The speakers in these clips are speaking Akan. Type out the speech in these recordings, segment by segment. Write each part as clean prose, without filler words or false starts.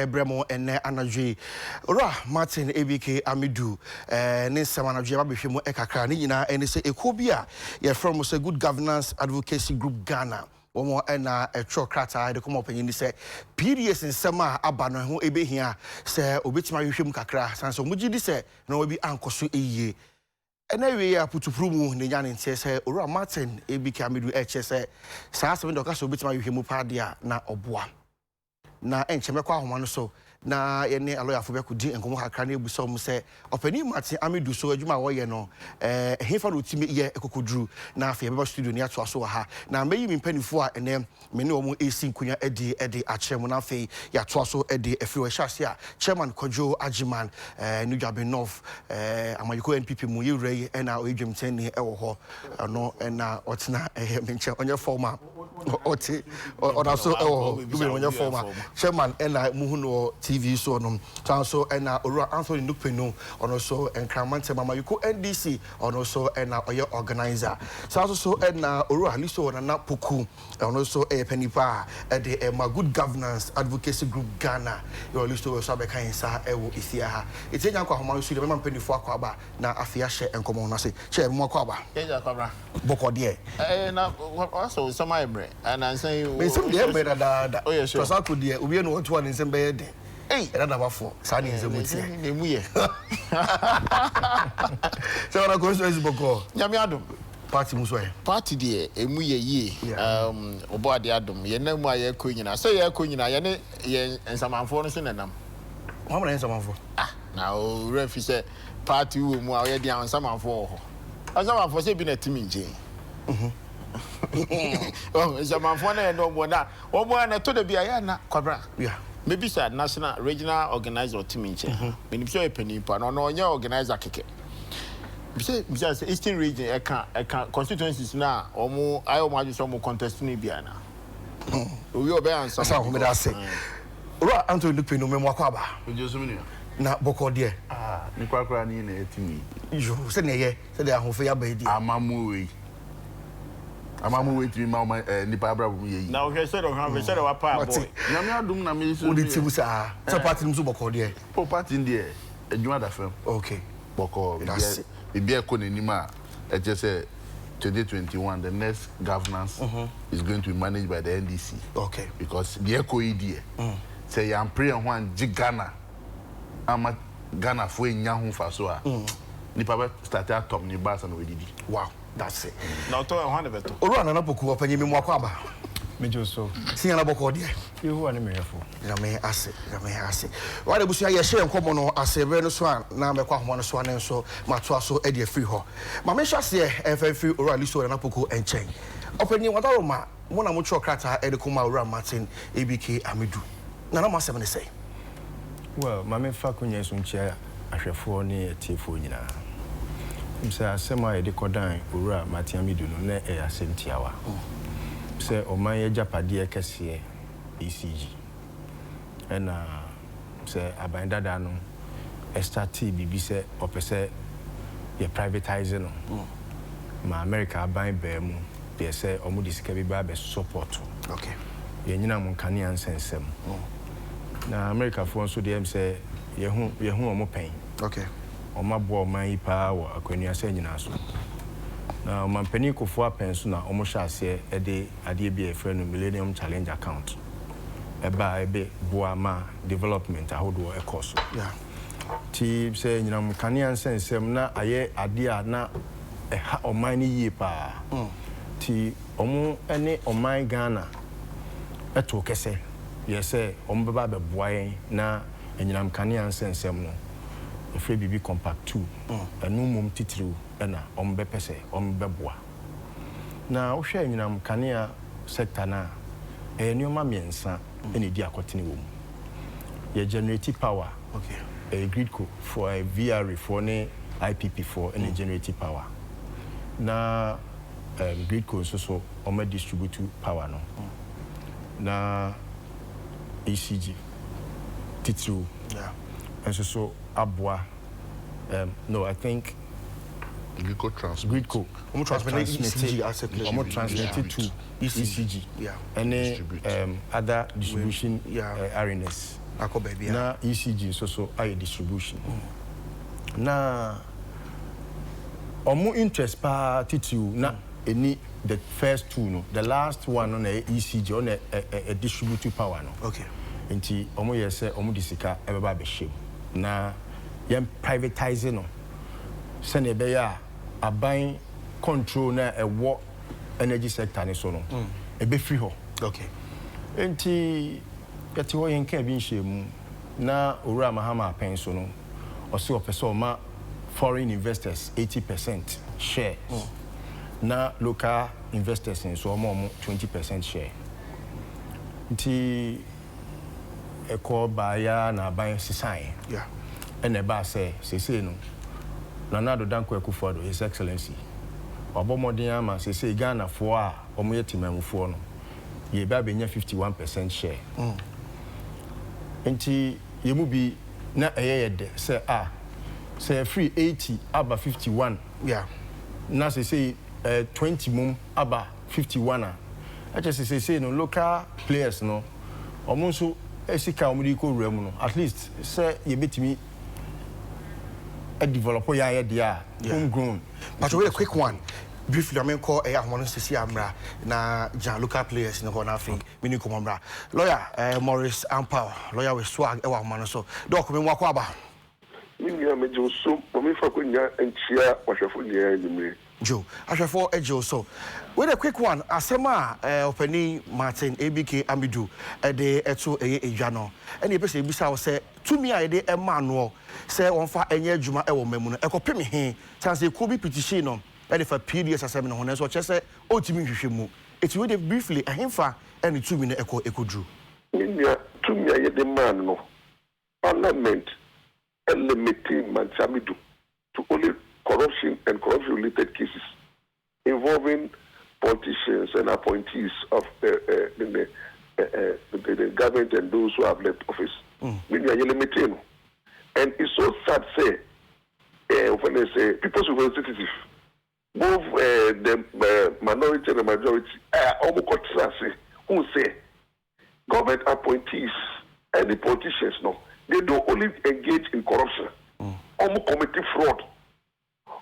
Ebremo ene anadwe ora Martin ABK Amidu ne nsɛm anadwe ba behwe mu ekakra ne nyina ene sɛ eko bi a ye from say Good Governance Advocacy Group Ghana womo ena etro krata de komo panyin sɛ PDS nsɛm a aba no ho ebehia sɛ obetima hwehwɛ mu kakra sanso mugyi di sɛ na obi ankoso eyie ena wie ya putupuru mu ne nya ne ntie sɛ ora Martin ABK Amidu eche sɛ saa asɛm de okaso obetima hwehwɛ mu paade a na ɔboa na enchemekwa ahoma no so na yene aloya fo bekudi enkomo kakra na ebuso mu se opani Martin Amidu so adwuma wo ye no hefa no timi ye ekokoduru na afa beba studio ne ato aso ha na meyi mi mpanifo a ene me ne omo esi nkunya edi akyerem na afa ya to aso edi efiri we hyase a chairman Kojo Ajiman Nudwabe North amayiko NPP mu yewrey na oyedwemten ne ewo ho no na otena menche onye former oti ona so ewo onye former chairman na muhuno TV so no so na Ora Anthony Nukpenu ono so enkramante mama yuko NDC ono so na oye organizer so na Ora Liso na Poku ono so penipa de Good Governance Advocacy Group Ghana yo listo so abeka insa ewo isia ha etenya kwa homa so de mama penifo akwaba na afia hye enkomo no se che mo akwaba yeja kwabra bokode na so sama ebre and answer you me sim de ebre da oh yes sure so akodi e obi no to one nsem be de era da bafo sa ni nsem tie ne mu ye so na go so eziboko nyame adom party muso e party de emu ye yi obo ade adom ye na mu aye ko nyina so ye ko nyina ye ne ye ensamanfo no so nenam mo na ensamanfo na o refi se party wo mu a ye de ensamanfo ho ensamanfo se bi na timi nje oh ensamanfo na no mo na o mo na to de bia ya na kwabra maybe say national regional organizer timi nje me ni so e panipa no onye organizer keke because Eastern region eka constituencies na omo ayo ma so mo contest ni bia na owi obe answer asa ho me da say ora Anthony Nukpenu memo akwaba ojosumi na bokode ni kwakra ni na etimi yo se ne ye se de ahofe ya ba di amamuwe timi ma nipa abra bu ye na o hwe se do ha hwe se do wa pa boy nyame adum na me so odi timu sa so party nim so bokode o party ndi adwuma da fam okay boko bibia ko nenima eje say 2021 the next governance is going to be managed by the NDC okay because the eco idea say am pray ho an Ghana ama Ghana fo enya ho fa so a nipa be start atop ni basa na wedidi wow that's it now to ho na beto oru anana poku opanyi memo akwaba mejo so sinya na bokode yehu ani mehefo na me ase wa de busu ya share nkomo no asebe no so a na mekwa homo no so anen so mato aso e de free ho ma me hwase free oru aliso na poku enchen opanyi wadaro ma mo na mo tro krata e de kuma oru Martin ABK Amidu na na ma se me say well ma me fa kunya so nchia ahwefo ne etiefo nyina msa asema e de kodan oru Martin Amidu no na e asentiawa se oman ye japade kese ECG ena se abandada no start bibi se opese ye privatize no ma America aban ba mu de se omo disika bi ba be support okay ye nyina mun kane ansensem na America fo so de em se ye hu omo pen okay omo bo oman ipa wo akwani ase nyina so na mampani kofo apenso na omo hyase e de ade bi e frɛ no Millennium Challenge account eba ebe boama development ahodo e course yeah ti se nyina mkane ansensem na aye ade a na ha oman ni yie pa ti omo ene oman Ghana eto kese ye se omo beba be boayen na nyina mkane ansensem no efre bibi compact 2 enu mum titiriu na ombe pese ombe boa na wo hwe nyinam kanea sector na enioma miensa ene di akotene wo ye generate power okay gridco for a VR for ne IPP for ene generate power na gridco so ombe distribute power no na ECG titiriu yeah and so aboa no I think Gridco transmit ECG as a place transmitted to ECG yeah and other distribution arenas Ako baby. Na ECG so aye distribution. Na omu interest pa titu na any the first two no, the last one on a ECG on a distributive power no. Okay. Nti omu yese omu disika ebeba be shame. Na yem privatizing no. Sene be ya aban control na ewo energy sector ni so no. Ebe free ho. Okay. Nti yati ho yen kan bi nhye na owura mahama apen so no. Osi opeso ma foreign investors 80% share. Na local investors in so omo 20% share. Nti eko baya na ban sisan. Yeah. Ene ba say no. Nana do danko Akufo-Addo, His Excellency. Obomodin ama say Ghana fo a omo yetimamufo no. Ye ba benya 51% share. Nti yemu bi na eyede say free 80 aba 51. Yeah. Na say 20 mum aba 51 a. I just say no local players no. Omo so esika omo di ko wura mu no. At least say ye betimi a developer ya dia homegrown. But wait a quick one. Briefly, I mean, call a one to Amra na Jan local players in the corner thing. Mini Kumambra. Lawyer Morris Ampao, lawyer with swag, Ewa Manoso. Document Wakwaba. Minya mejo so, me fa kunya enchia wahwefo nya anyumre. Joe, Ashafo Ejo so. With a quick one, Asema Openi Martin ABK Amidu de eto ejano. Any person bisa say to me I de Emmanuel say on fa enye djuma e wo mamu no ekopemi he chance ko bi petition no e de fa PDS asem no hono so che say otimi hwehwemu. Eti we de briefly ahemfa ene to me no ekodru. Minya to me aye de man no. Parliament limiting Manchamidu to only corruption and corruption-related cases involving politicians and appointees of the government and those who have left office. Meaning, limiting. And it's so sad, say, when they say people's representative, both the minority and the majority, who say government appointees and the politicians, no, they don't only engage in corruption, committing fraud.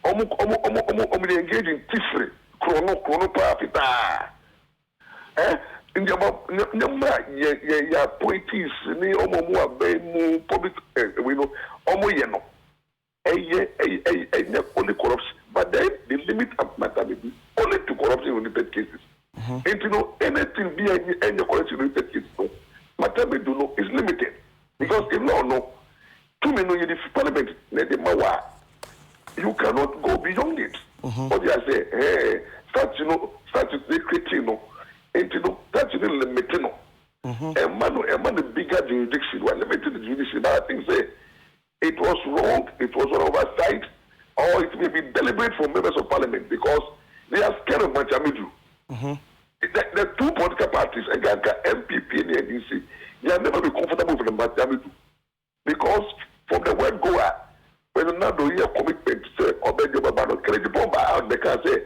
They engage in thievery, chrono profita. In the appointees, ni public, we know, only corruption. But then the limit of matter only to corruption related cases. And you know, anything being any corruption related cases, matter do know is limited. Because if no, too many in the parliament, you cannot go beyond it. But they say, hey, start to create, and that's limited. A man, bigger jurisdiction, one limited jurisdiction. I think say it was wrong, it was an oversight, or it may be deliberate for members of parliament because they are scared of Manchamidu. The two political parties, MPP and the NDC, they have never been comfortable with the Manchamidu because from the word go when not do your commitment say obey your babano credit bomb out the can say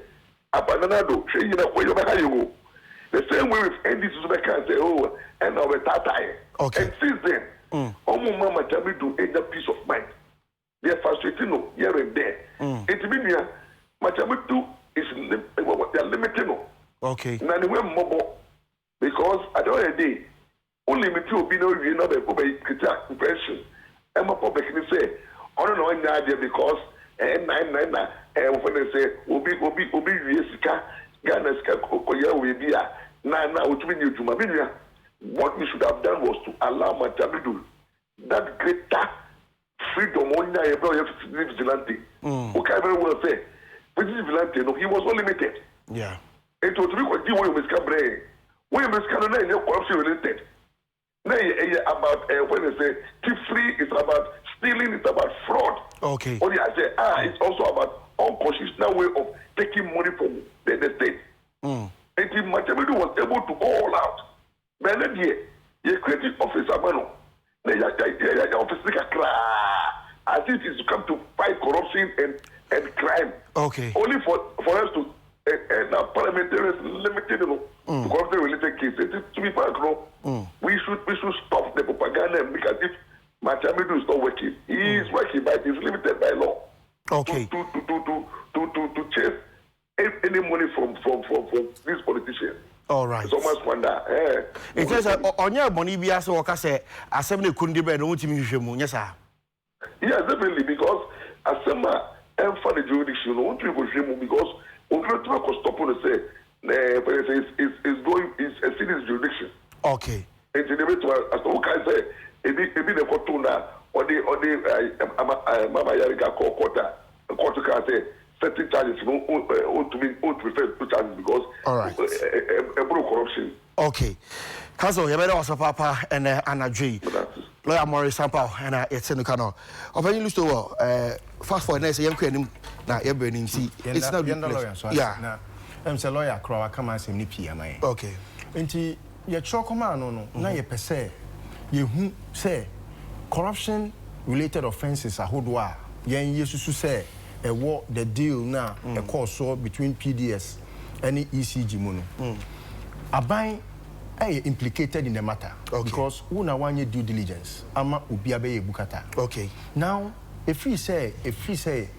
abanado say you know where you the same way with NDC they can say oh and now with that time. Okay. And since then mama Manchamidu ain't a peace of mind. They are frustrating here and there. It means Manchamidu is they are limiting. Okay. Now the way mobile because at the end of the day only me to be no you know the critical impression. And my public say I don't know any idea because when they say obi sika Ghana sika koya we be na utumi ni juma binya. What we should have done was to allow Manchamidu that greater freedom on your vigilante. Okay, very well say. Vigilante, no, he was not limited. Yeah. It was because the way we brain. We are corruption related. Now about when they say thievery, it's about stealing, it's about fraud. Okay. Or I say it's also about unconstitutional way of taking money from the state. And if Manchamidu was able to go all out, but then he created office Amano. As it is to come to fight corruption and crime. Okay. Only for us to now parliamentarians limited corruption-related cases. To be frank, we should stop the propaganda because if Matamidu is not working, he is working, but he is limited by law. Okay. To chase any money from these politicians. All right. So much wonder. It says on your money be as or say assembly couldn't be no to yes, sir. Yes, definitely, because assembly and for the jurisdiction, no people because we to stop on say is a serious jurisdiction. Okay. And the way to as the say it be the Kotuna or the Mama Yarika quarter can say certain charges to refer to charges because all right. Corruption. Okay. Council, you better also Papa and Anna G. Lawyer Morris Sampa and it's in the canal. Open you to fast for next young queen now you're burning see. It's not lawyer, so yeah. I'm a lawyer, Crow, come as him PMI. Okay. Into your chocoman, no, you per se. You who say corruption related offenses are hodwa. Yen Jesus to say a war the deal now a course so between PDS and the ECG mono. Abai implicated in the matter because una wanye due diligence ama ubiabe bukata. Okay. Now if we say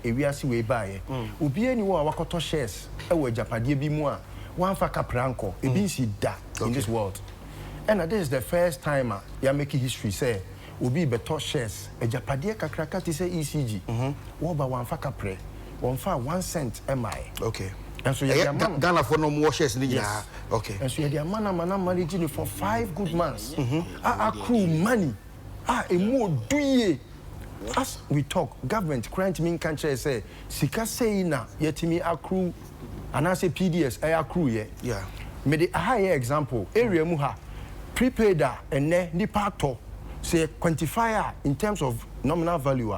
we are see way by ubi anyone wakoto shares ewe japade bi mu a one fa kapranko e bi si da in this world. And this is the first time you making history say ubi beto shares e japade kakraka ti say ECG wo ba one fa kapre one fa 1 cent mi. Okay. And so Ghana for no more shares in the okay. And so you man managing for 5 good months. Accrue money. A more do as we talk, government grant me country say sika say na yetimi accrue and I say PDS I accrue yeah. Me the higher example area muha prepaid and ni parto say quantifier in terms of nominal value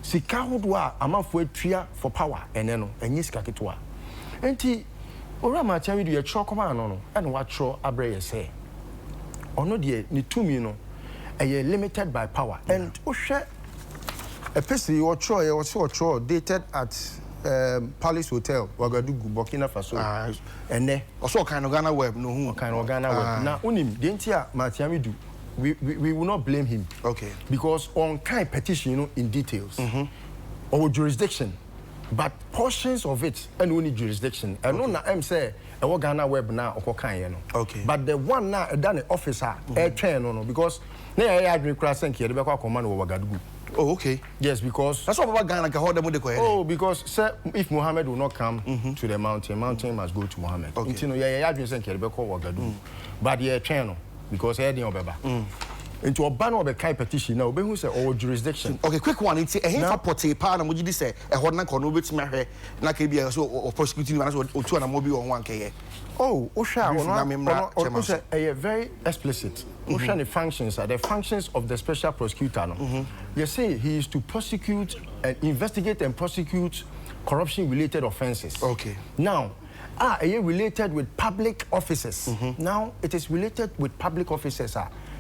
sika hodwa amafo atria for power eneno enyi sika ketwa enti ora ma cha video tro koma no and what tro abreye say ono de ni tumi no limited by power and ohwe a person or Troy dated at Palace Hotel, Ouagadougou, Burkina Faso. And also kind of Ghana web, no kind of Ghana web. Now, unim, Dentia Matiamidu, we will not blame him. Okay. Because on kind petition, in details, or jurisdiction, but portions of it, and only jurisdiction. And no, I'm say, a Ghana web now, or kind, okay. But the one now, done officer, air train, no, because now I agree, crossing here, the command of Ouagadougou. Oh, okay. Yes, because that's what Ghana can hold them with the question. Oh, because sir, if Mohammed will not come to the mountain must go to Mohammed. Okay. You know, yeah, you say Kerebeko Ouagadougou, but yeah, channel because heading Obeba. Into a ban of a kind petition now, who say all jurisdiction. Okay, quick one. It's a hand for a partner. Would you say a hot knock on Ubits Mare, Nakabia, or prosecuting or 2 and a mobile on 1K? Oh, Osha, a very explicit. Osha functions are the functions of the special prosecutor. You say he is to prosecute and investigate and prosecute corruption-related offenses. Okay. Now, are you related with public officers? Now, it is related with public officers.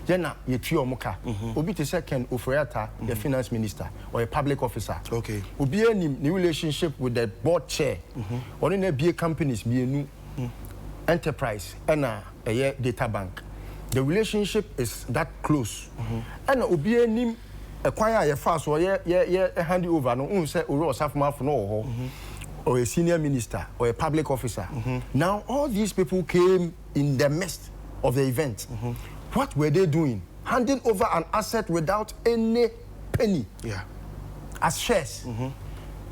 Jena Yetio Moka, Obi to second Ofreata, the finance minister, or a public officer. Okay. Obi any new relationship with the board chair, or in a BA companies, be a new enterprise, and a data bank. The relationship is that close. And Obi any acquire a fast or hand over, no, say, or Safma for no, or a senior minister, or a public officer. Now, all these people came in the midst of the event. What were they doing? Handing over an asset without any penny. Yeah. As shares.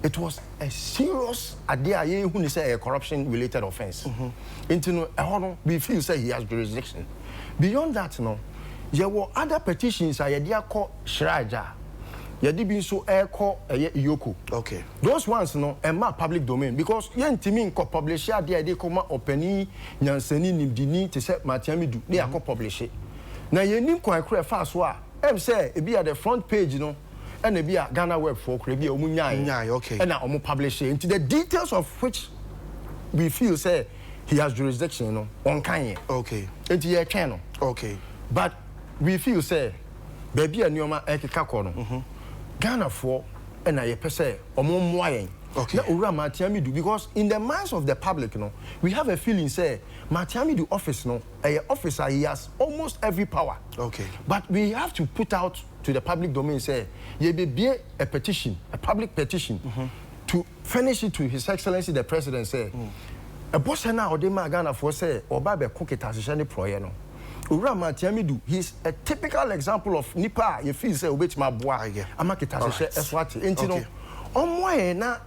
It was a serious idea who say a corruption-related offense. We feel say he has jurisdiction. Beyond that, no, there were other petitions I had called Shraja. Yadi been so air call Yoko. Okay. Those ones no ma public domain because yen timi ko publish there they come openi nyansani nimdini to say Matiamidu they are publish it. Na yenim kwan kra fa so a em say e be at the front page no and e be a Ghana web for kra be omunyai. Okay. And na omu publish it into the details of which we feel say he has jurisdiction no on kan. Okay. Into your channel. Okay. But we feel say baby a nyoma ekeka ko no. Ghana for and I say omo moyen Okay. Na Ura Matiami do because in the minds of the public, we have a feeling say Matiami do office a officer he has almost every power. Okay. But we have to put out to the public domain say ye be a petition, a public petition to furnish it to His Excellency the President say a boss na odema Ghana for say oba be koketa hye ne proye no. Ura Matiamidu, he's a typical example of nipa you feel say obet ma boa amaketa hye eswati enti no omwaye na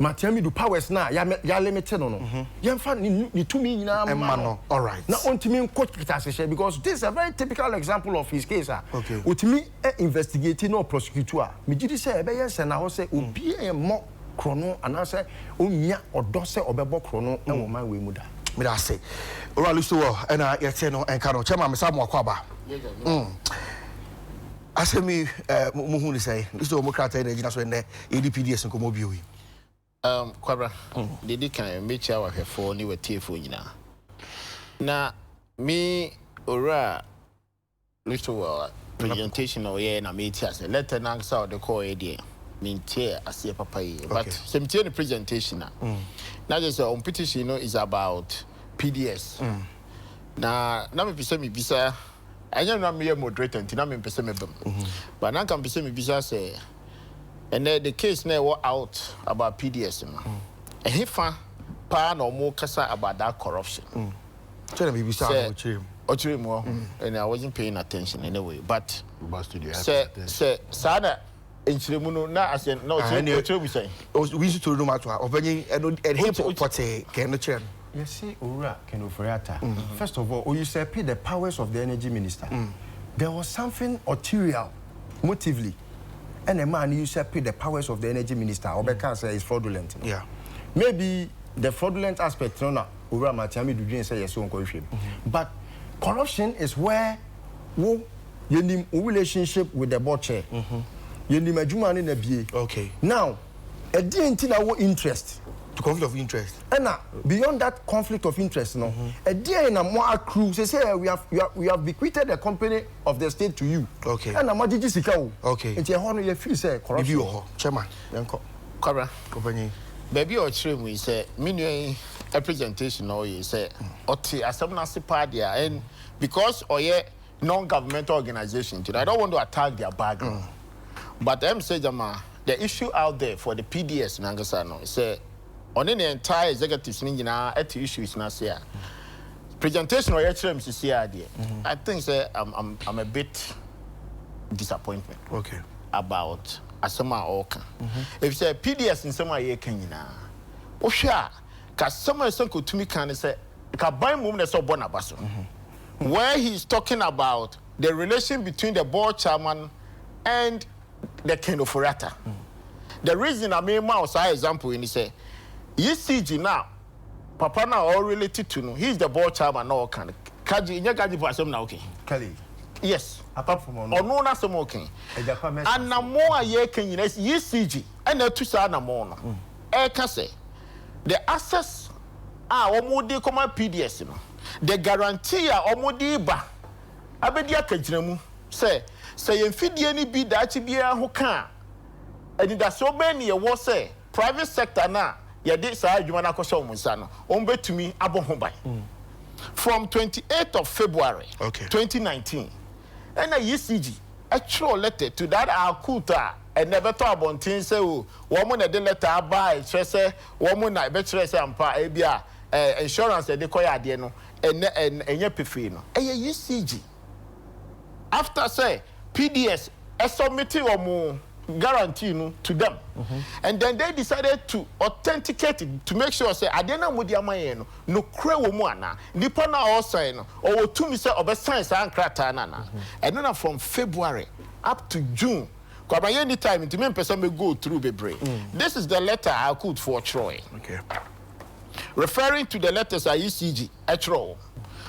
Matiamidu powers na ya limited no yemfa ni tumi nyina ma all right na ontimi koketa hye because this is a very typical example of his case okay otimi investigating no prosecutor me gidi say ebe yense na ho say obi mo krono anase onya odose obebo krono e wo man we mu da me da say ora luso wo e na yete no enka no chema me samu akwaba asemi mu hu ni say luso mo krata na gina so ne EDPDS nko mo bi oyi kwabra didi kan mecha wa hwefo ni wetiefo nyina na me ora luso wo presentation o ye na me ti ase letter na nsa the call e dey mintie ase papa yi but semtie the presentation na just on petition is about PDS na me pese me bisa anya na me moderator ntina me pese me bam but na kan pese me bisa say and the case na was out about PDS no ehefa pa na omo kasa about that corruption tell me bisa ochire and I wasn't paying attention anyway but say sada enchiremu no na ase na ochire bi say we used to do matter obanyi and him pote can no chair. You see, Ura Kenoforiata. First of all, you say the powers of the energy minister. There was something arterial, motively, and a man you say the powers of the energy minister. Obeka say is fraudulent. Yeah, maybe the fraudulent aspect. No, Ura Matiami do say yes, but corruption is where you need a relationship with the board chair. You need a juma in a BA. Okay. Now, a DNT interest. To conflict of interest. And beyond that conflict of interest, a dear in a more accrue, say we have bequeathed the company of the state to you. Okay. And a major okay. It's a honor you feel say corruption. Chairman. Cobra. Company. Baby or trim we say meaning a presentation or you say oti asamna sipadia and because or non-governmental organization, I don't want to attack their background. But I'm saying the issue out there for the PDS Nangasano say on the entire executives at the issues na say presentation or I think say I'm a bit disappointed about asama oka if say PDS in some year kanyina o hwa ka sama sanko tumi kan say ka ban mum na so bona baso where he's talking about the relation between the board chairman and the kind of Furata. The reason I mean mouse example in say ECG now, Papa now all related to no. He's the board chairman now. Kaji, you kaji for some now okay. Kelly. Yes. Apart from or no, not some okay. And now more ye can you ECG and the two sana more. I can say the access or more de command PDS no. The guarantee or more de ba. Abedia kajinamu say you feed any bid that you be a who can. And that's so many a was say private sector now. Ya did say you wanna call Musano. Ombe to me abohombai. From 28th of February 2019. And a ECG actual letter to that Akuta and never talk about things say woman a letter buy say woman I bet say ampa ebia insurance de koya de no and ye pefino. A ECG after say PDS submitting or more guarantee to them and then they decided to authenticate it to make sure say adena mudiama no kre wo mu ana nipa na all sign or to me say obe sign san krata na and then from February up to June kwaba any time to me person me go through bebre this is the letter I could for Troy referring to the letters I ECG Etro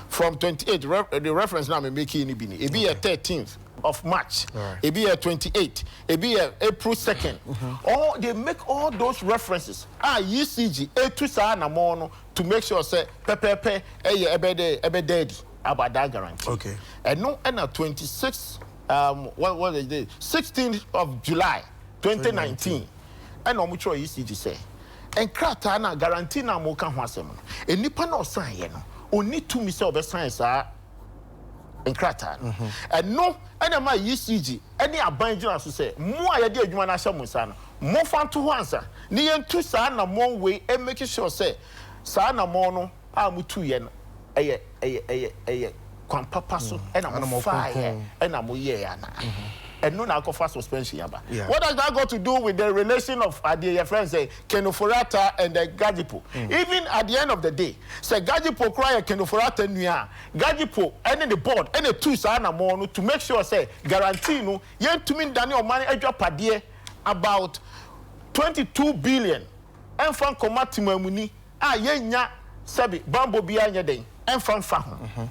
from 28 the reference now me making it be a 13th of March, it be a 28, it be a April 2nd. Or they make all those references. ECG, a to sana mono to make sure say pepe ebede about that guarantee. And no, and 26 what is it? 16th of July 2019. and omucho ECG say and krata na guarantee na mo ka ho asem no enipa na osan ye no oni to me say obesan sa and krata and no and my ECG any aban gina so say mo ayede adwuma na hye mo sa no mo fa to ho ansa ni yentu sa na mo we e make sure say sa na mo no a mo tu ye no eye kwan papa so and am fire and am ye ya na and no na for suspension yaba. What does that got to do with the relation of your friends say Kenoforata and the Gajipo? Even at the end of the day, say Gajipo cry Kenoforata nuya, Gajipo and the board and the two sana mono to make sure say guarantee no yen to mean Daniel money edwa padie about 22 billion and fan komatima muni yenya sabi bambo bia nya den and fan fa ho.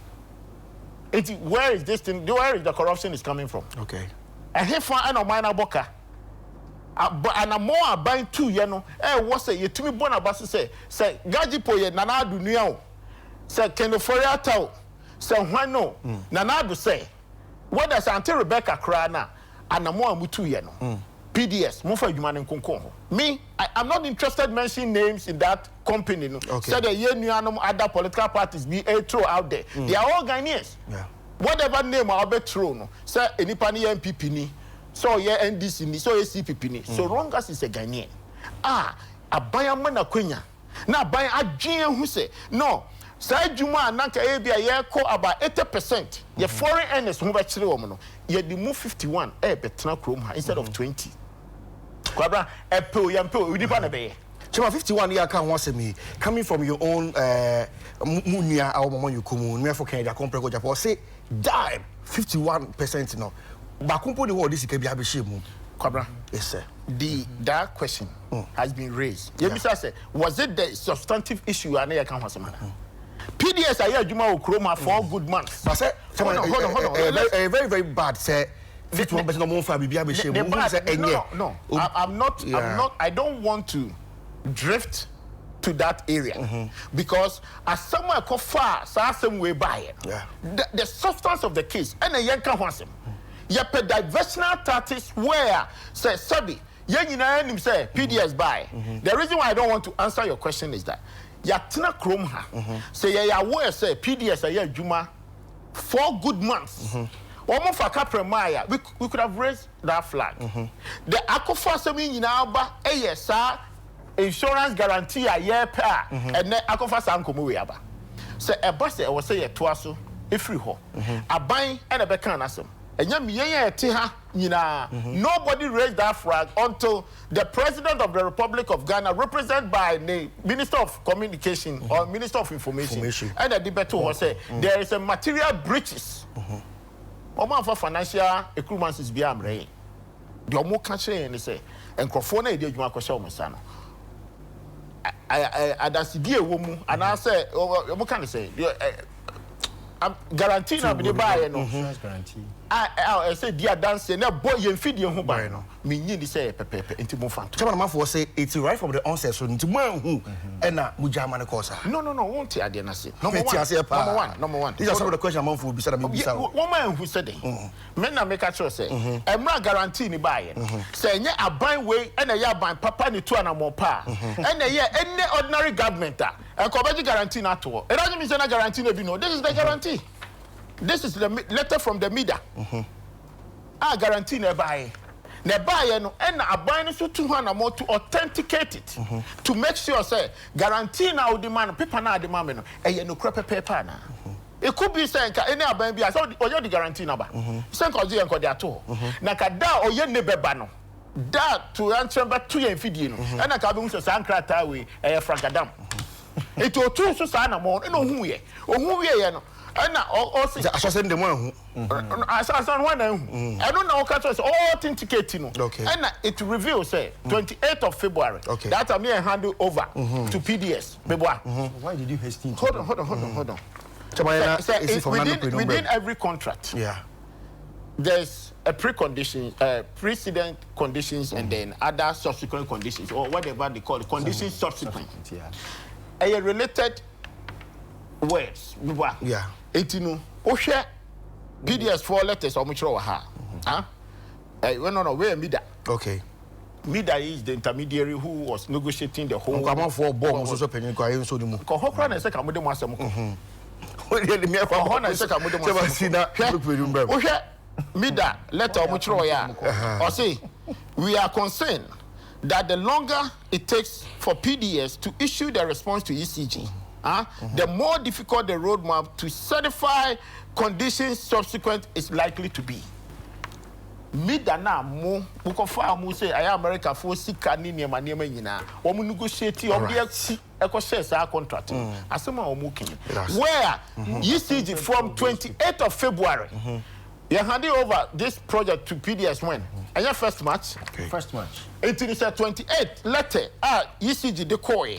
Where is this thing? Where is the corruption is coming from? Okay. And he found an omina boka. And a more buying 2 years no. What say you to me bona basu say Gajipo ye nanadu niao. Say Kenoforata. Say why no? Nanadu say. What does Auntie Rebecca cry now? And a more mu 2 years no. PDS, Mufa Juman Konko. Me, I'm not interested mentioning names in that company. No. Okay. So the union other political parties be a throw out there. They are all Ghanaians. Yeah. Whatever name I'll be thrown, no. Say any pani MPP ni, so yeah NDC ni, so ACPP ni. So long as it's a Ghanaian. A buyer man a quenya. Now buy a GM who say no. Say Juma nanka ebia ye ko about 80%. Ye foreign earners who be chire woman. Ye the move 51 betna chrome instead of 20. Kwabra epo yampo we dipa na be. Chema 51 year can once me coming from your own munia our mama you come me for Canada compare go Japan say die 51% no. Ba kumpo the word this can be abishemu. Kwabra, yes sir. That question has been raised. Yemisa say was it the substantive issue and I can wasema. PDS aye adwuma okroma for good months. But say hold on. Very bad say 51% no more for bibia be shame. No. I'm not I don't want to drift to that area because as someone go far some way by the substance of the case and a yanka wasem ye pe diversional tactics where say sabi ye nyina anim say PDS buy. The reason why I don't want to answer your question is that yatina krom ha say ye aware say PDS aye adwuma 4 good months. We could have raised that flag. The Akofa Semi Yinaba, sir, insurance guarantee a year per, and then Akofa Sankomu Yaba. So a bus I was say a twasso, a free ho. A buying and a becanasum. And yam tiha, nobody raised that flag until the President of the Republic of Ghana, represented by the Minister of Communication or Minister of Information. And the debate was say there is a material breaches. Oman for financial accruements be amre. The omo catching and say, and Crofona did you akosha omusano. I that's the woman, and I say, what can I say? I'm guaranteeing I'll be buy no guarantee. I say dear dance and boy you feed you home buy no. Me need say pepe into mo fan. Chairman man for say it's right from the onset so into man who and na mujama na kosa. No, won't I na say. Number one. These are some of the questions man for be said be said. One man who said men na make a choice say. E ma guarantee ni buy. Say nye aban way and a ya ban papa ni tu na mo pa. And any ordinary government and coverage guarantee na to. It doesn't mean say na guarantee no be no. This is the guarantee. This is the letter from the media. I guarantee ne buy. Ne buy no and a buy so 200 more to authenticate it. To make sure say guarantee now demand paper na demand no e no crop paper na. It could be saying any aban bi so oyo the guarantee number. Say ko je enko dey ato. Na ka da oye ne beba no. Da to answer back to your fidie no. And na ka be so sankrata we e frankadam. It o tu so sa na mo no hu ye. Ohu ye no. And also, I saw them the one who I saw one. I don't know what all authenticating. Okay. And it reveals, say, 28th of February. Okay. That I may hand over to PDS. Why did you hasten? Hold on. Within every contract, there's a precondition, precedent conditions, and then other subsequent conditions, or whatever they call it, conditions subsequent. A related words. Yeah. Etinu. Oshe PDS 4 letters or much ha. Huh? We no way mida. Okay. Mida is the intermediary who was negotiating the whole. Come on for bomb so penny ko ayen so di mu. Ko hokra na se ka modem asem ko. We dey me kwa Ho na se ka modem asem. Se ba si na look mbem. O hwe Mida letter omo chiro ya. O say we are concerned that the longer it takes for PDS to issue the response to ECG, the more difficult the roadmap to certify conditions subsequent is likely to be. Mida na mo bukofa mo say aya America for sika ni niema nyina wo mu negotiate o be eko share sa contract asema o mu kin where ECG from 28th of February you handed over this project to PDS when and your first match it is a 28th letter ECG decoy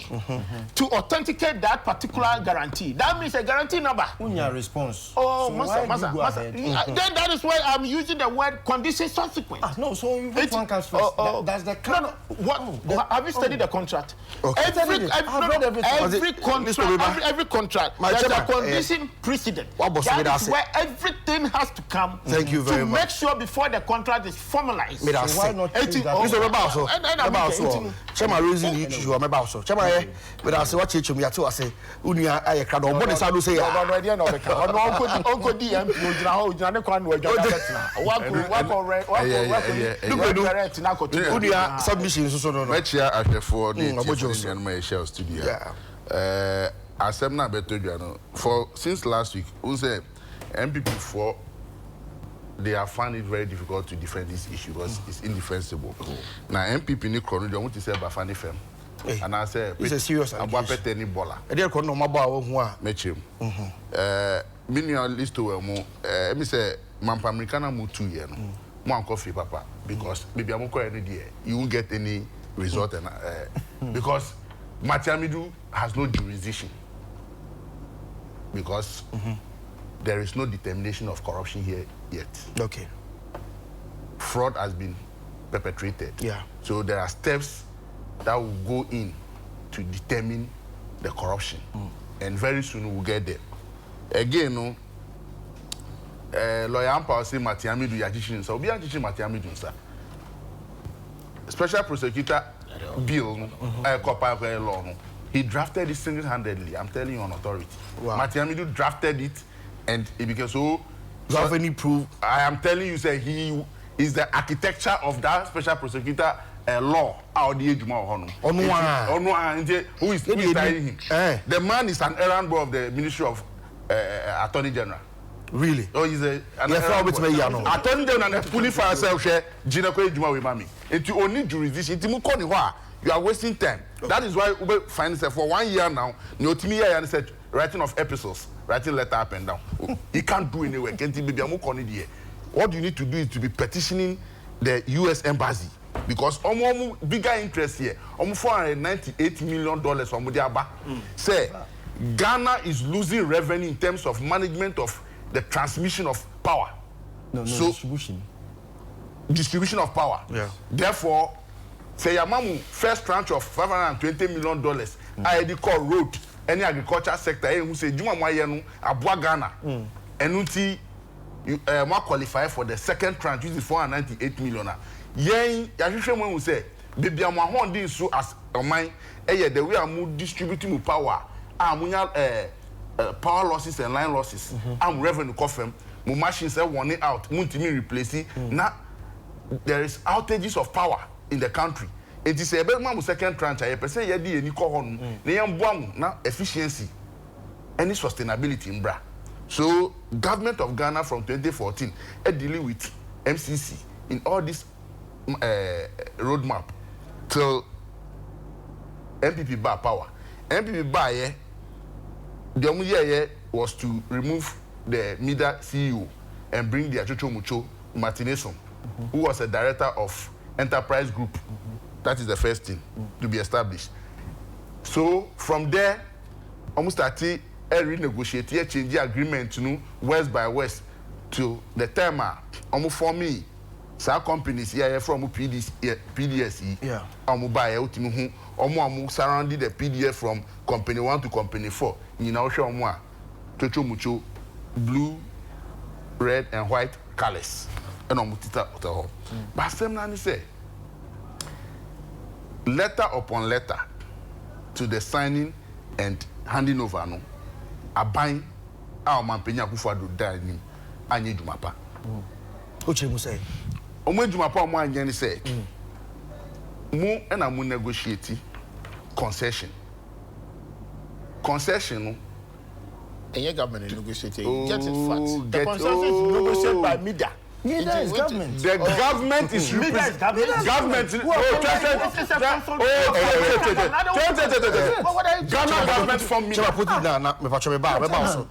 to authenticate that particular guarantee. That means a guarantee number. Unya response. Oh, so massa. Then that is why I'm using the word condition subsequent. No, so which one comes first? That's the what? Have you studied the contract? Okay. Every contract. There's a condition precedent. That is where everything has to come. Thank you very much. To make sure before the contract is formalized. So why not? Chema raising the issue about so. Chema but I say what chechum ya to say unia aye krado obo ne sadu say no idea no beka ono onko DM ojina ho ojina ne kwa no ojina betina wako unia submission so no mechia ahwefo de tiyan my share studio asem na beto no for since last week we say MPP for they have found it very difficult to defend this issue because it's indefensible. Now MPP ni krono they want to say Bafani fem. And I say it's a serious allegation. Any bola. E dey krono maba wo a mechim. Minion list to mo me say Mampa Americana mu 2 year no. Mo anko free papa because maybe am ko any there you won't get any result and because Matiamidu has no jurisdiction. Because there is no determination of corruption here yet. Okay. Fraud has been perpetrated. Yeah. So there are steps that will go in to determine the corruption. And very soon we'll get there. Again, no, lawyer Ampa say Matiamidu Yajishin, so be Yajishin Matiamidu, sir. Special prosecutor bill, law, he drafted it single-handedly. I'm telling you on authority. Wow. Matiamidu drafted it. And it became so. You have any proof? I am telling you, say he is the architecture of that special prosecutor law. Who is tying him? The man is an errand boy of the Ministry of Attorney General. Really? Oh, he's an errand boy. Attorney General and pulling for herself. Gina Kwe Juma with mommy. If you only jurisdiction, you are wasting time. Okay. That is why we find it for 1 year now. No, to me, I said writing of epistles. Writing letter up and down. He can't do anywhere. What you need to do is to be petitioning the US Embassy. Because bigger interest here. $498 million from Mudiaba. Say, Ghana is losing revenue in terms of management of the transmission of power. No, so, distribution of power. Yeah. Therefore, say Yamamu first tranche of $520 million. I call road. Any agriculture sector, who say Juma Mayenu, Abua Ghana, and Unti, you more qualify for the second tranche, which is $498 million. Yen, Yashishan will say, Baby, I'm a Hondi so as a mine, the way I'm distributing power, power losses and line losses, I'm revenue coffin, my machines are warning out, Muntimi replacing. Now, there is outages of power in the country. It is a better second tranche. I say yadi any kohon. Na efficiency, any sustainability in bra. So government of Ghana from 2014 dealing with MCC in all this roadmap till MPP bar power. MPP bar the only year was to remove the MIDA CEO and bring the Achocho Mucho Martinezon, who was a director of Enterprise Group. That is the first thing to be established. So from there, almost started renegotiate, change the agreement, west by west to the time. Almost for me, some companies here from PDS, buy out surrounding the PDF from company 1 to company 4. You know, show more Chocho Mucho, blue, red, and white colors. And But some say. letter upon letter to the signing and handing over no aban a Mampenya Akufo-Addo dani anye dwumapa Oche mu say omo dwumapa omo anye ni say mu na mu negotiate concession no any government negotiate get it fact the concession is negotiated by MIDA. Neither is government. The government is government. Ghana government from me.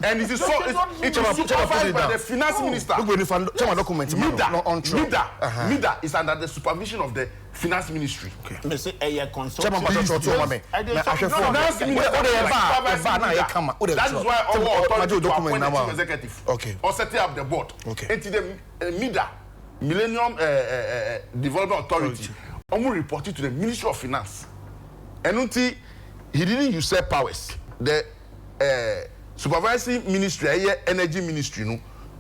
And it is so it is supervised by the finance minister. MIDA is under the supervision of the finance ministry. Me say a consult. That is why all authority to appoint the chief executive. Okay. Or setting up the board. Okay. Into the MIDA, Millennium Development Authority, reported to the Ministry of Finance. And until he didn't usurp powers, the supervising ministry, energy ministry, no,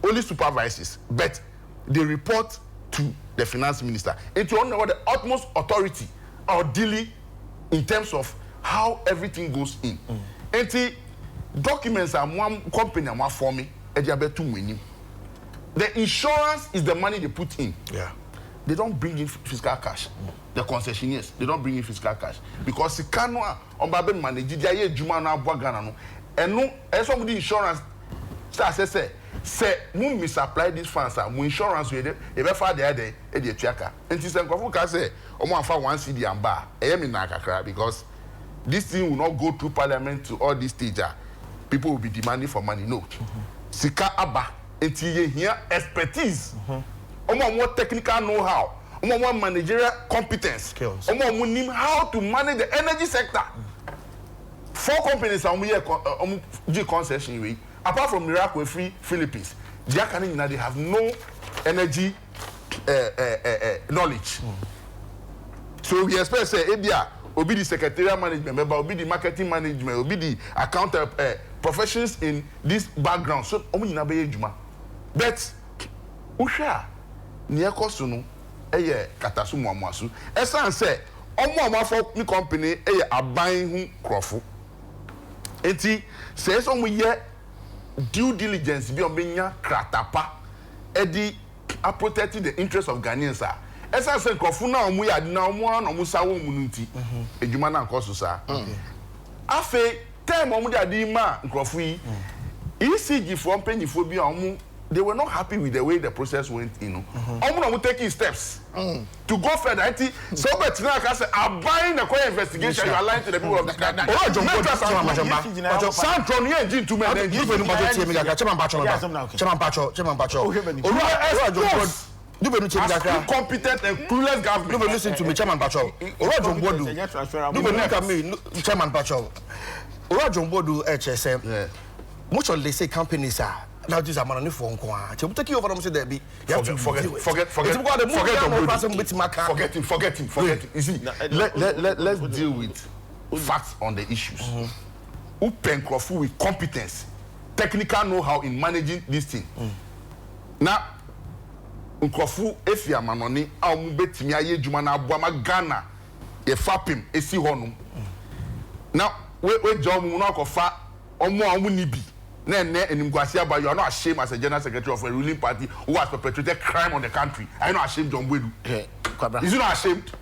only supervises, but they report to the finance minister. It will know the utmost authority or dealing in terms of how everything goes in. Until documents are one company and one forming, the insurance is the money they put in. Yeah. They don't bring in fiscal cash. The concessionaires, they don't bring in fiscal cash. Because the canoa on Babe manage, they are Jumana Bwagana. And no, as some of the insurance, say, we misapply these funds, we insurance with it, if I the other, a checker. And this can say, for one CD and bar, because this thing will not go through parliament to all these stages. People will be demanding for money. No. Sika Abba. Until here expertise, more technical know-how, more managerial competence, skills, more how to manage the energy sector. 4 companies are G concession apart from Miracle Free Philippines. They have no energy knowledge. So we expect say Ebia will be the secretarial management member, will be the marketing management, will be the account professions in this background. So but Usha Niakosu no katasu muamuasu. Esan say for me company aban hu krofo. Enti says due diligence be obenya kratapa protecting the interests of Ghanaians. Esan say krofo na omu ya na omu na omu sawo mu nti edwuma na nkoso sa. Afe time omu de adi ma krofo yi ECG for mpanyifo bi omu they were not happy with the way the process went, I'm taking steps to go further. So, but now I say, I'm buying a quiet investigation. You are lying to the people of the Ghana. Competent and clueless government. No, listen to me, Chairman Pacho. Orojo Mbodu. No, look at me, Chairman Pacho. Orojo Mbodu, HSM. Much of they say companies are. Now this is money for Unqua. To take you over, say that be. Forget him. You see, let's deal with facts on the issues. Who Pencroft with competence, technical know-how in managing this thing. Now, Nkrofu if you are manoni, I'll bet me aye Jumana Buama Ghana, a fapim, a si honum. Now, we John Munakofa, or more Munibi. And you are not ashamed as a general secretary of a ruling party who has perpetrated crime on the country. Are you not ashamed, John Wedu? Is you not ashamed?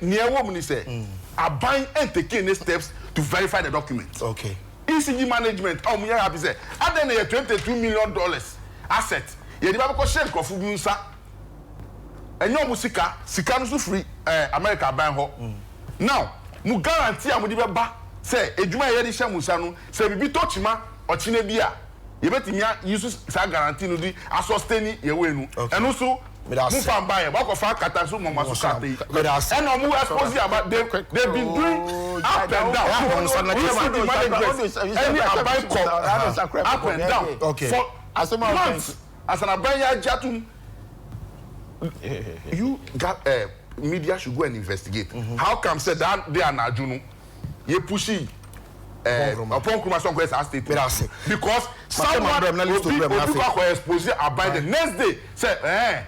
Near woman is say, are buying and taking steps to verify the documents. Okay. ECG management, we are happy say, and then $22 million asset. You have a shame of Musa. And your musika, Sikanu free America buying. Now, mu guarantee I'm with say ejuma ye di hye musanu say bibi tochima ochine bia ye betimia use sa guarantee no di sustain ye we nu eno so mu fan buy ba ko fa kata so mo maso kata yi and no mu expose about they've been doing up and down any about up and down okay for as a month as an abaya jatum you got media should go and investigate how come say that they are na junu you pushing upon Kumason Quest as state because someone will expose about the next day say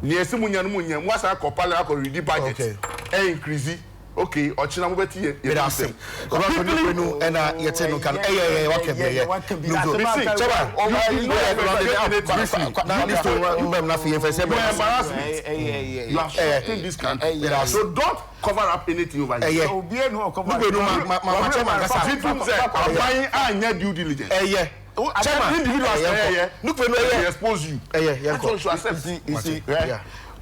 near Simunian Munya was a copala or ready budget. increase. Okay, ochina mo beti ye. But I say, quickly no and yet no can what can be no go see chaba now this to remember na for say you are shorting this country, so don't cover up anything over here. So be no cover my chairman people say buying anya due diligence chairman individuals look when we expose you that's what you accept. You see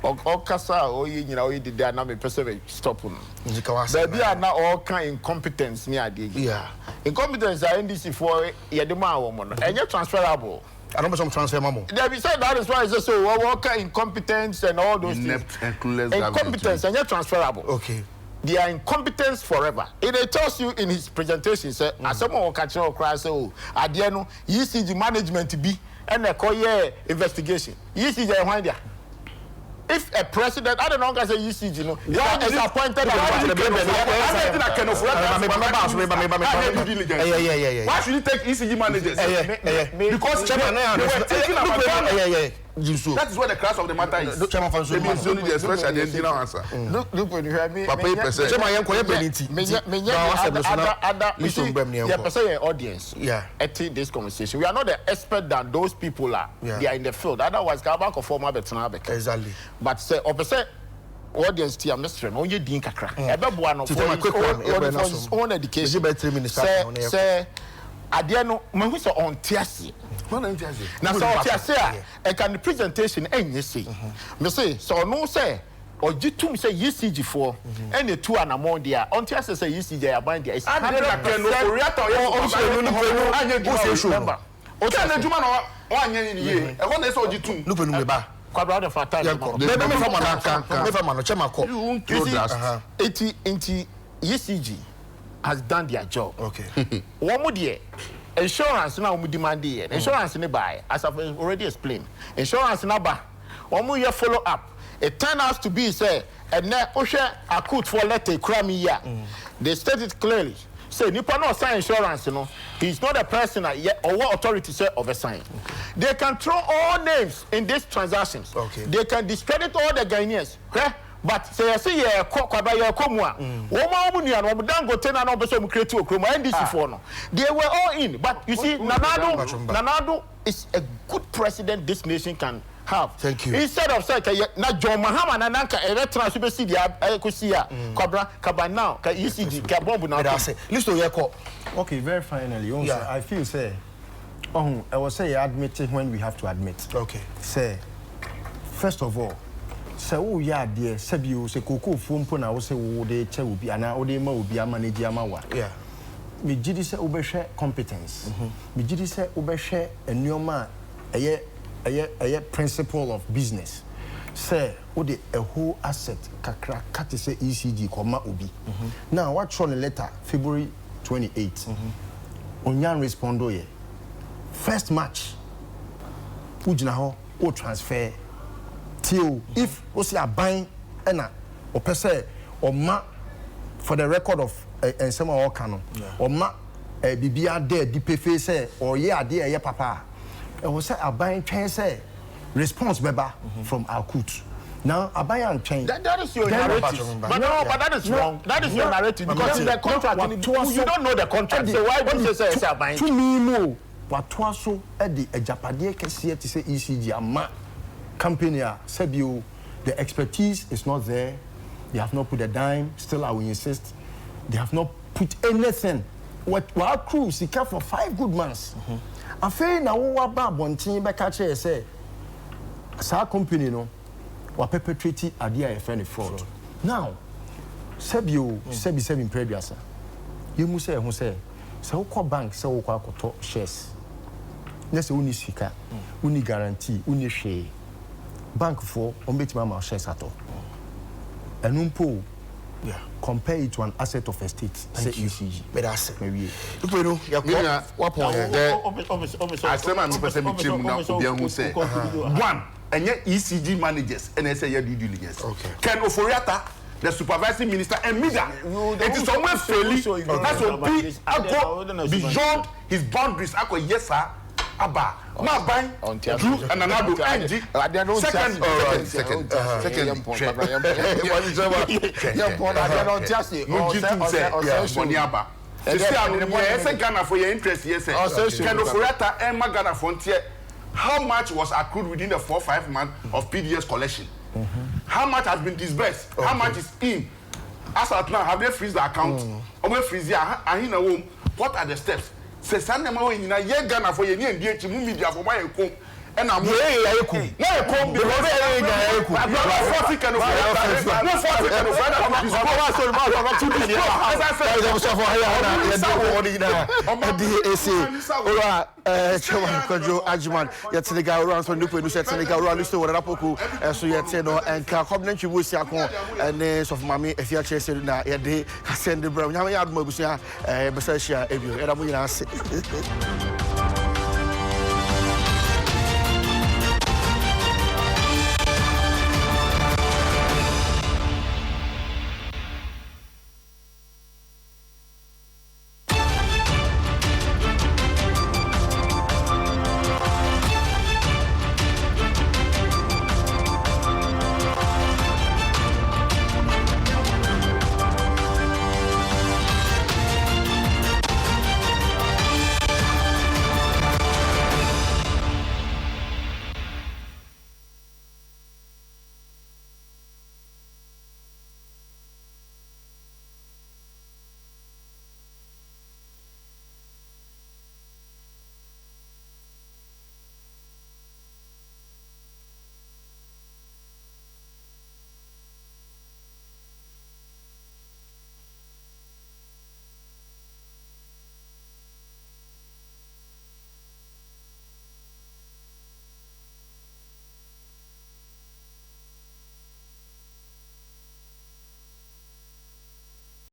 Okasa oyi nyina oyi did na me person stop no. Baby na all kind incompetence ni ade. Yeah. Incompetence are NDC for ye de ma wo mo no. Enye transferable. I don't some transfer mamo. They be said that is why it's so all kind incompetence and all those things. Incompetence enye transferable. Okay. They are incompetence forever. It tells you in his presentation say asemo wo catch no cry say oh ade no ECG management bi and a koye investigation. ECG why there. If a president, I don't know, as a UCG, no, is appointed why should you take ECG managers? Because that is where the class of the matter is. Maybe it's only the expression the end answer. Look when you hear me. Audience. Yeah. Attend this conversation. We are not the expert than those people are. They are in the field. Otherwise, Kabak or former Betanabek. Exactly. But say, opposite audience tia Mr. Onye din kakra. Ebebuano for his own education. Say, Adiano, when so on Tiasi. Now, so Tiasia, I can the presentation and you see. Me say, so no say, or G2 say UCG4, and the two and among there. On Tiasia say UCG, I bind there. It's 100%. ECG has done their job. Okay. One more year, insurance now we demand here. Insurance in the buy, as I've already explained. Insurance in the buy. One more year follow up. It turns out to be say, and now Osha acute for letter crime here. They state it clearly. Say Nipa no sign insurance, you know. He's not a person yet or what authority say oversign. They can throw all names in these transactions. Okay. They can discredit all the Ghanaians. Okay? But say say ya kwaba komwa. Woma omu nuan omu dangote na no beso mu create okromo NDC for no. They were all in, but you see Nanado is a good president this nation can have. Thank you. Instead of say na John Mahama na nanka eretra so be see dia kusia kwabra kaba now ka ECG ka bomb na say listen to your okay, very finally I feel say I was say admitting when we have to admit. Okay. Say first of all say oh yeah there say bi o say koko fompo na wo say wo de che obi ana wo de ma obi manage amawa. Yeah. Me gidi say obehwe competence. Me gidi say obehwe enuoma a principle of business. Say what a whole asset kakra kat say ECG koma obi. Now what show the letter February 28. Onyan respondo ye. First match ujina ho o transfer till if o say aban na o pese o ma for the record of ensema o kano o ma bibia there di pefe say o ye ade ye papa. And we say aban train say response beba from our court. Now aban train. That is your narrative. But that is wrong. That is your narrative because in the contract you don't know the contract. So why would you say aban? To me mo what so e di ejapade kese ti say ECG ama company Sebio the expertise is not there. They have not put a dime. Still I will insist. They have not put anything. What crew sika for 5 good months. Afei na wo ba bontin be ka che say sa company no wa perpetrate ade a friend fraud. Now Sebio sebi previous yemu say ho say wo ko bank say wo ko akoto shares na say uni sika uni guarantee uni hwe bank for on betima ma shares ato enumpo compare it to an asset of a state. Say ECG. But that's it. Maybe. You know, what point? I say my person be chim na obi an say. One, and yet ECG managers and say your due diligence. Okay. Ken Oforiata, the supervising minister and Mida. It is somewhere failing. That's what be go beyond his boundaries. Ako yes sir. aba ma ban Drew and Anado NG second Ghana for your interest yes can operata and Ghana frontier how much was accrued within the 4-5 months of PDS collection how much has been disbursed how much is in as at now have they freeze the account freeze what are the steps say Sunday morning in a year Ghana for your media for my home and I'm and